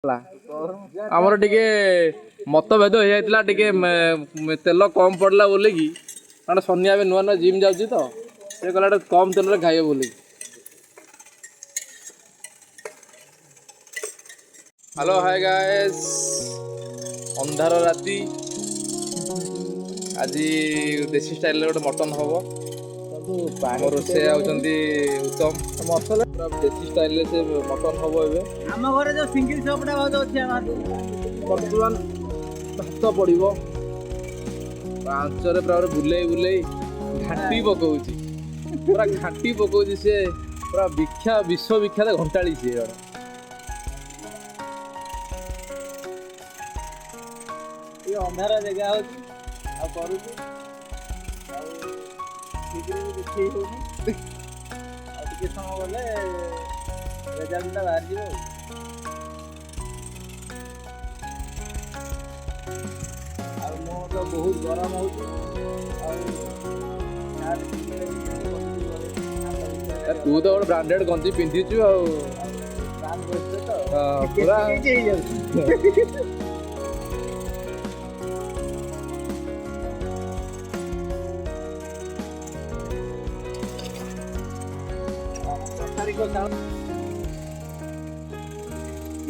आमर टिके मतभेद हो जाता टिके तेल कम पड़ला बोल कि कारण सनिया भी नुआ नुआ जिम जाऊँगी तो से कहला कम तेल खाइए बोल। हेलो हाय गाइस, अंधार राति आज देसी स्टाइल गोटे मटन हम रोसे आउचंदी उत्तम मसला पूरा देसी स्टाइल से मटन हम एबे हम घरे जो सिंगल चपड़ा भात अछि बर्तमान भात पड़ो पांचरे पूरा बुले बुले घाटी पकाउची पूरा घाटी पकाउची से पूरा विश्व विख्यात घंटाड़ी सी ये अंधार जगह होची आ करूची आ शीघ्र भी देखै होनी आ टिके समय गले रिजल्ट बाहर जीवो आ मो तो बहुत गरम होची आ तू तो गोटे ब्रांडेड गंजी पिंधिचु आ काम करते तो पूरा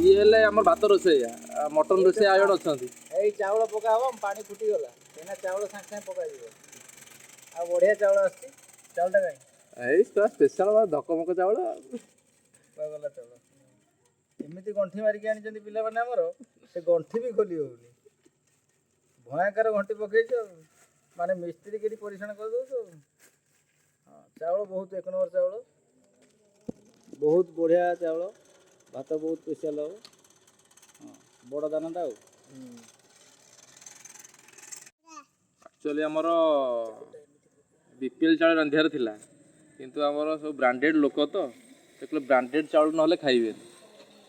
ये आम भात रोसे मटन रोसे आ जन अच्छा यही चावल पका हम पानी फुटी गला एना चावल साथ साथ पका दियो आ बढ़िया चावल आछि चावलटा काई स्पेशल धकमक चावल गला चावल एमती गंठी मारिक आनी पिला माने हमर से गंठी भी खोली होनी भयंकर गंठी पकईछ माने मिस्त्री के परीक्षण कर दो तो हां चावल बहुत एक नंबर चावल बहुत बढ़िया चावल भात बहुत स्पेशल हो बड़ दानाटा एक्चुअली आमर बीपीएल चावल रांधियार थिला किंतु आमर सब ब्रांडेड लोक तो देखले ब्रांडेड चावल नहले खाइबे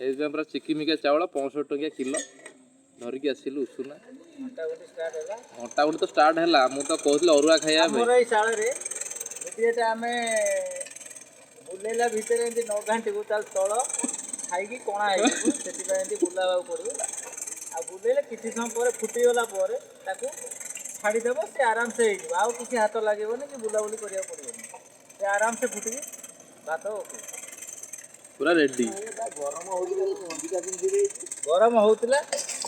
से पूरा चिकिमिका चावल 65 टंकिया किलो धरिकी आसिलु उषुना घंटा गुटे तो स्टार्ट है मु तो कहूँ अरुआ खाइबा हमर ई साल रे एटा हमें बुलेला भितर एंती 9 घंटे को ताल तळ खाइकी कोणा आइबो सेति पय एंती बुलावा पड़िबो आ बुलेले किछि समय पर फुटी गला पर ताको छाड़ी देबो से आराम से हेइबो आ किछि हाथ लागेबोनी कि बुला बुली करिया पड़िबोनी से आराम से फुटी भात ओके पूरा रेडी गरम होउतला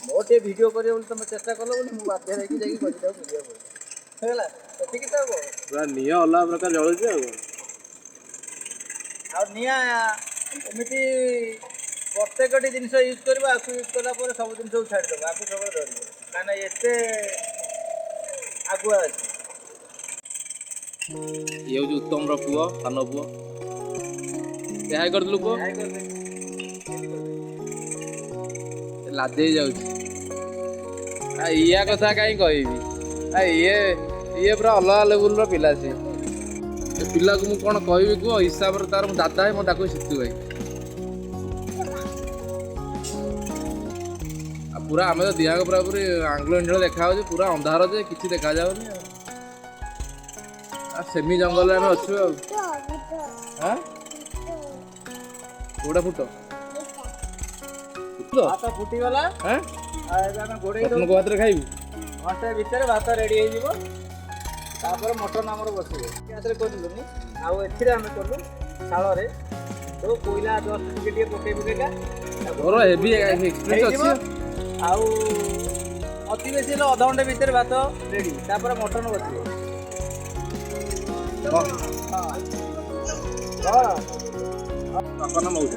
मोटे वीडियो करियो बोली तुम चेष्टा करलो बोली मु बाध्य रही जाई करि दाउ वीडियो पर हेला सेति कि तो पूरा निया अलग प्रकार जळुची आ निया एमती प्रत्येक जिनस यूज करबा आकु यूज करला पर सब जिनस छाड़ देबा आकु सब धरिबो काना एते आगुआ अछि ये हूँ उत्तम पुओ सान पुओ क्या करदलु पुओ लादे जाउची या कथा कहीं कहबी ये पूरा अलग लेवल पिला सी पिला को कौन कहबी कह हिसाब से तार दादा है मो डाक सीतू भाई पूरा आम तो दिहा पूरा पूरी आंग्लो इंजल देखा पूरा अंधार जे किसी देखा जाऊनी सेमी जंगल में अच्छु गोटा फुट भात फुटी गला हां आमे गोडे मटन को हाथ रे खाइबी घंटे भीतर भात रेडी हो जिवो तापर मटन हमर बसिबो गैस रे कोदिलुनी आ एथिरे आमे करलु शाल रे तो कोइला जस्ट टिके पके पकेका और हेवी एक्सपीरियंस अछि आ अति बेसी ल आधा घंटे भीतर भात रेडी तापर मटन बसिबो अपन मौज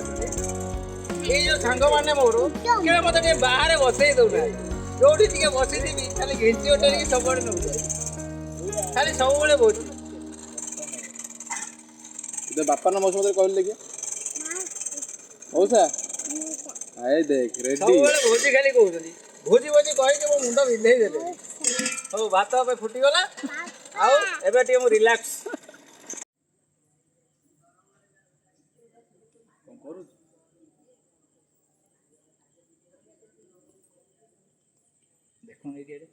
ये जो सांग माने मोर के मते के बाहर बसई दउना जोडी टिके बसई देबी खाली घिंची ओटे की सबड न खाली सब बेले बोझ इधर बापा ना मौसम कहले देखिए मौसा आए देख रेडी सब बेले भोजी खाली कहउछली भोजी भोजी कहि के मो मुंडा बिंधै देले हो भात पे फुटी गला आउ एबे टिके मो रिलैक्स देखो एरिया रे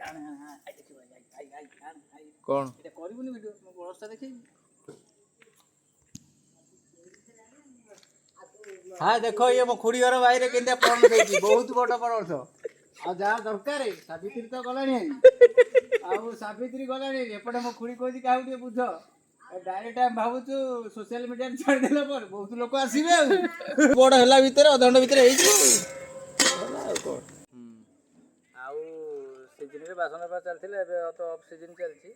आई देखि भाई आई कौन एटा करबुनी वीडियो मो बरसता देखि हाँ देख ये मो खुड़ी घर बाहर के पणस होती बहुत बड़ पणस आ जहाँ दरकार सावित्री तो गलानी आउ सावित्री गलानी एपटे मो खुड़ी कहती क्या टे बुझ डायरेक्ट आम भावुँ सोशल मीडिया छाड़देला पर बहुत लोक आसवे बड़ है भितर अधघंटा भितर सीजन बासन बेपार चलता है तो अफ सीजन चलती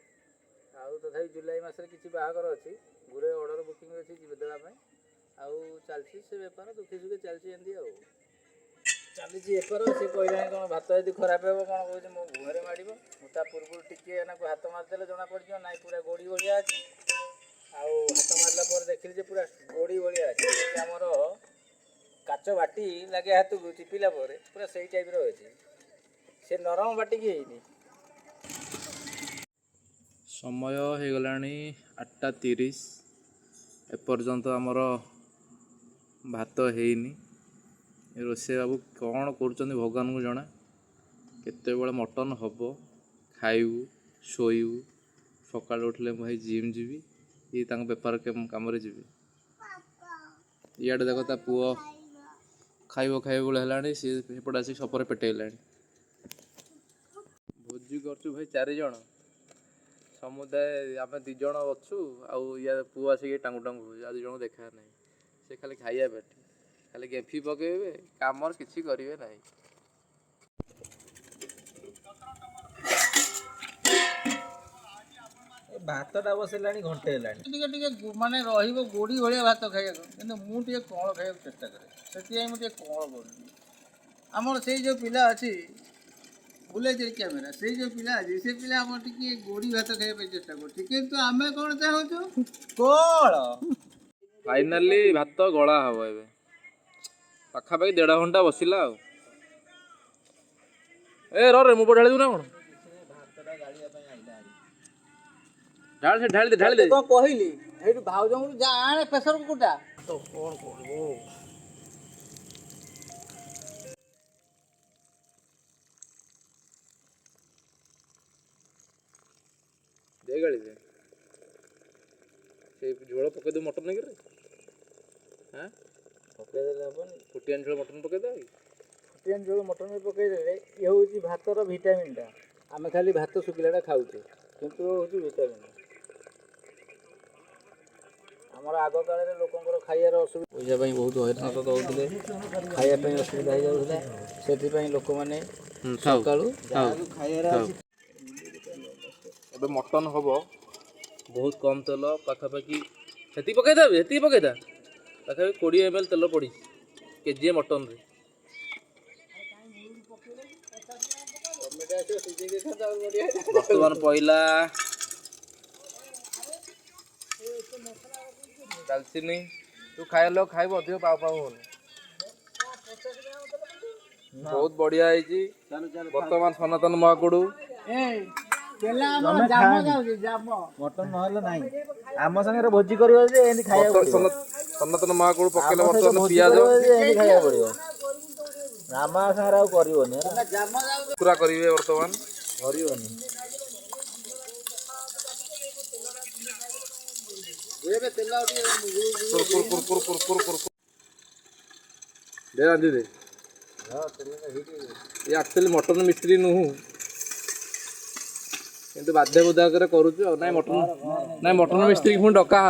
आउ तथापि जुलाई मसरे किसी बाहागर अच्छी गुरे ऑर्डर बुकिंग अच्छी देवाई आउ चलती से बेपार दुखी सुखी चलती एमती आउ चली बेपार से कहला कौन भात यदि खराब हे कौन कौन मो घरे माड़ ता पूर्व टिके हाथ मारिदेले जना पड़ ना पूरा गोड़ी भाया अच्छी आउ हाथ मारला पर देखिली पूरा गोड़ी भाया अच्छी आमर काच बाटी लगे हाथ को चिपिला पूरा सही टाइप अच्छे से नरम बाटिकी है समय हो गलानी 8:30 एपर्यंत आमर भात ହେଇନି रोषे बाबू कौन कर भगवान को जना केते बेले मटन हम खाइबू शोइबू सकाल उठले भाई जिम जीवी ये बेपार कम जी इे देख ता पुओ खाइब खाइब बेले सी एपटे आसिक सपर पेटेला भोजी कर भाई 4 जन समुदाय आम 2 जन अच्छु आउ या पुओ आसिक टांगू टांगू आज जन देखा ना से खाली खाइया पेट खाली गेफी पकेबे काम किसी करेंगे ना भातटा बसला घंटे माने गोड़ी भाया भात खाइए मुझे कौन खाया चेष्टा करे से मुझे कौन कर आमर से जो पिला अच्छी बुले कैमेरा से जो पिला अच्छी से पिला आम टे गोड़ी भात खाया चेष्टा कर आम कौन चाहूँ कौन फाइनाली भात गला हम ए पाखापाखि 1.5 घंटा बसला ए रे मु ढाली ना कौन ढाल से ढाल दे कौन कहली भाज जा आने प्रेसर कुकुटा तो कौन कर दे गाड़ी दे से झोल पके दे मटन नहीं करे हां पके देले अपन फुटियान झोल मटन पके दे फुटियान झोल मटन पके देले ये होची भातर विटामिन टा आमे खाली भात सुखिलाटा खाउछे किंतु होची विटामिन आमर आग काल लोक खाइबार असुविधा पैसा बहुत हैरान तो होते खाइबा असुविधा हो जाता से लोक मैंने खाइबार अब मटन हम बहुत कम तेल पाखापाखि हेती पकईदा हेती पकईदा पाखापाखि 20 ml तेल पड़ी केजी मटन रे बर्तमान पहला दालचीनी तू खाए लो खाइब अधिक पाव पाव हो बहुत बढ़िया है बर्तमान सनातन महाकुड़ू मटन ना आम संगे भोजी कर सनातन महाकुड़ू पकेले बर्तमान पियाज खाया पड़ो आम संगे कर पूरा करेंगे बर्तमान दे रांधि दे ये एक्चुअली मटन मिस्त्री नुहु किंतु बाध्य बुधा कर करूछु ना मटन मिस्त्री पुणी डका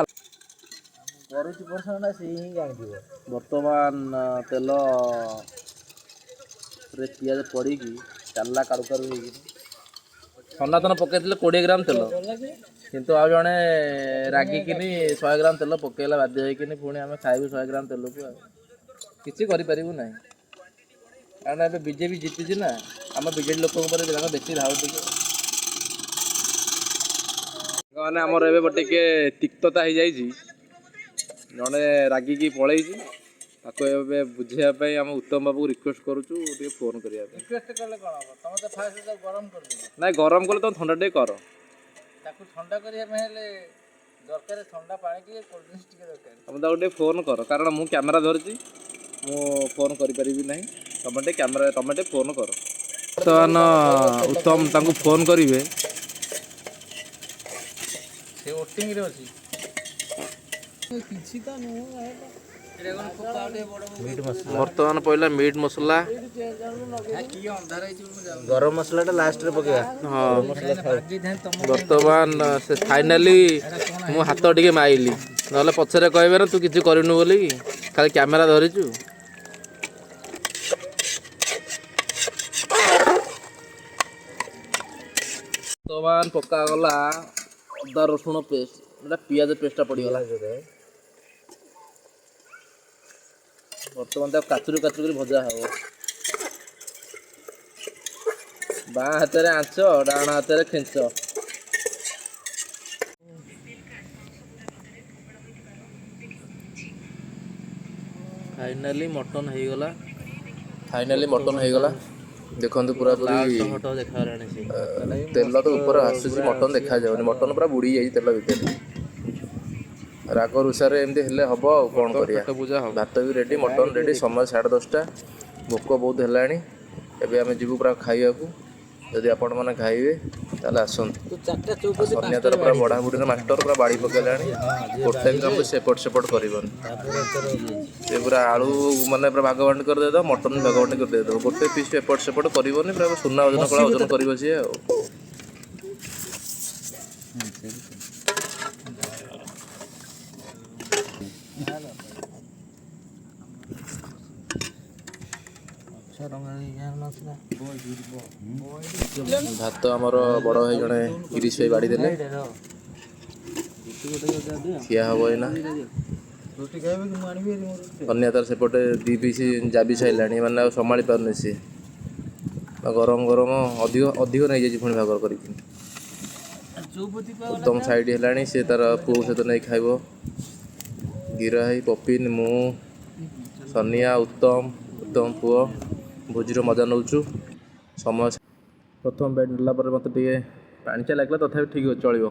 बर्तमान तेल पियाज पड़ी चलला कारू कारू सनातन पकईले 20 ग्राम तेल किंतु आ जड़े रागिकिनी 100 ग्राम तेल पकेला बाध्य होइकिनी पुणी आम खाइबू 100 ग्राम तेल को किसी करूँ ना कारण ए बीजेपी जीति ना आम बीजेपी लोक बेसी धाव टे मैंने आमर ए टे तिक्तता हो जाए जड़े रागिकी पलि ताको ए बुझाई आम उत्तम बाबू रिक्वेस्ट करुचु फोन करने ना गरम कले तुम ठंडा टे कर ठंडा करने दरकार ठंडा पानी टे कोल्ड ड्रिंक्स टे दरकार तुम गोटे फोन कर कारण मु कैमेरा धरची मु फोन करि ना तुम कैमेरा तुम फोन कर बर्तमान उत्तम तांको फोन करेंगे से ओटिंग रे अछि किछि त नु ବର୍ତ୍ତମାନ ପଇଲା ମିଟ୍ ମସଲା। ଗରମ ମସଲାଟା ଲାଷ୍ଟରେ ପକେଇବା। ହଁ ବର୍ତ୍ତମାନ ସେ ଫାଇନାଲି ମୁଁ ହାତ ଟିକେ ମାଇଲି, ନହେଲେ ପଛରେ କହିବେ ନା ତୁ କିଛି କରିନୁ ବୋଲି ଖାଲି କ୍ୟାମେରା ଧରିଛୁ। ବର୍ତ୍ତମାନ ପକାଗଲା ଅଦା ରସୁଣ ପେଷ୍ଟ, ଏଟା ପିଆଜ ପେଷ୍ଟଟା ପଡ଼ିଗଲା। ବର୍ତ୍ତମାନ ତାକୁ କାଚୁରୁ କାଚୁରୁ କରି ଭଜା ହେବ। ବାଁ ହାତରେ ଆଞ୍ଚ, ଡାହାଣ ହାତରେ ଖେଞ୍ଚ। ଫାଇନାଲି ମଟନ୍ ହେଇଗଲା। ଦେଖନ୍ତୁ ପୁରା ଦେଖାଗଲାଣି ସେ। ତେଲ ତ ଉପରେ ଆସୁଛି, ମଟନ୍ ଦେଖାଯାଉନି। ମଟନ୍ ପୁରା ବୁଡ଼ି ଯାଇଛି ତେଲ ଭିତରେ। ରାଗ ରୁଷାରେ ଏମିତି ହେଲେ ହବ ଆଉ କ'ଣ କରିବା। ଭାତ ବି ରେଡ଼ି, ମଟନ୍ ରେଡ଼ି। ସମୟ 10:30। ଭୋକ ବହୁତ ହେଲାଣି। ଏବେ ଆମେ ଯିବୁ ପୁରା ଖାଇବାକୁ। ଯଦି ଆପଣମାନେ ଖାଇବେ ତାହେଲେ ଆସନ୍ତୁ। ସନିଆ ତାର ପୁରା ବଢ଼ାବୁଢ଼ିର ମାଷ୍ଟର, ପୁରା ବାଡ଼ି ପକେଇଲାଣି। ଗୋଟେ ଗ୍ରାମ ବି ସେ ଏପଟ ସେପଟ କରିବନି। ସେ ପୁରା ଆଳୁ ମାନେ ପୁରା ଭାଗବାଣ୍ଟି କରିଦେଇଥିବ, ମଟନ୍ ବି ଭାଗବାଣ୍ଟି କରିଦେଇଥିବ। ଗୋଟେ ପିସ୍ ଏପଟ ସେପଟ କରିବନି, ପୁରା ସୁନା ଓଜନ କଳା ଓଜନ କରିବ ସିଏ ଆଉ। ଭାତ ଆମର ବଡ଼ ଭାଇ ଜଣେ 30 ଭାଇ ବାଡ଼ି ଦେଲେ, ଖିଆ ହବ ଏଇନା। ଅନ୍ୟ ତାର ସେପଟେ 2 ପିସ୍ ଜାବି ସାରିଲାଣି, ମାନେ ଆଉ ସମ୍ଭାଳି ପାରୁନି ସିଏ। ଗରମ ଗରମ ଅଧିକ ନେଇଯାଇଛି ପୁଣି ଭାଗ କରିକି। ଉତ୍ତମ ସାଇଡ଼ ହେଲାଣି, ସେ ତାର ପୁଅ ସହିତ ନେଇ ଖାଇବ। ଗିରା ଭାଇ, ପପିନ୍, ମୁଁ, ସନିଆ, ଉତ୍ତମ ପୁଅ ଭୋଜିର ମଜା ନେଉଛୁ। ପ୍ରଥମ ବାଇଟ୍ ନେଲା ପରେ ମୋତେ ଟିକେ ପାଣିଚିଆ ଲାଗିଲା, ତଥାପି ଠିକ୍ ଅଛି, ଚଳିବ।